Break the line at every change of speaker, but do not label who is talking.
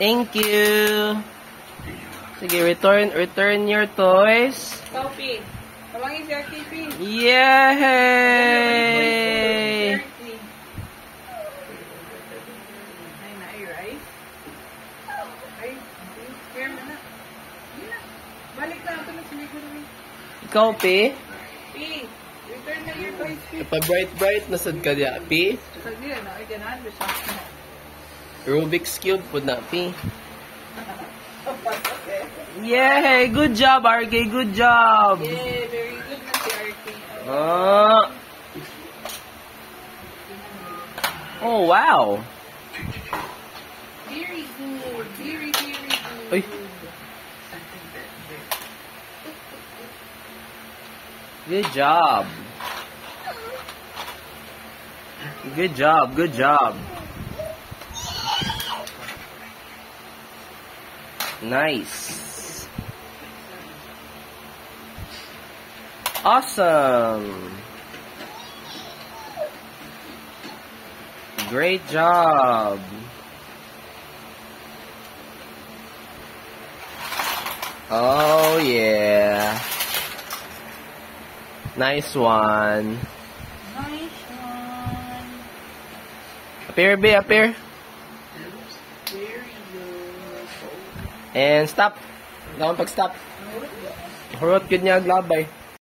Thank you. Sige, return your toys.
Sophie, tawagin si RTP.
Yay!
Ay na, rice. Ay, share mo na. Balik na ako na siligo namin.
Ikaw, Pi?
P, return na your toys, P.
Pa-bright nasad ka diya, Pi?
Sabi na, ay ganahan ba siya?
Rubik's Cube po na, Pi. Yay! Good job, RK. Good job.
Yeah, very good na si RT.
Oh, wow.
Very good. Very good.
Uy. Good job. Good job. Good job. Nice. Awesome. Great job. Oh yeah. Nice one.
Nice one.
Appear, be appear.
Very good.
And stop. Daon pag stop. Hurot gud niya aglabay.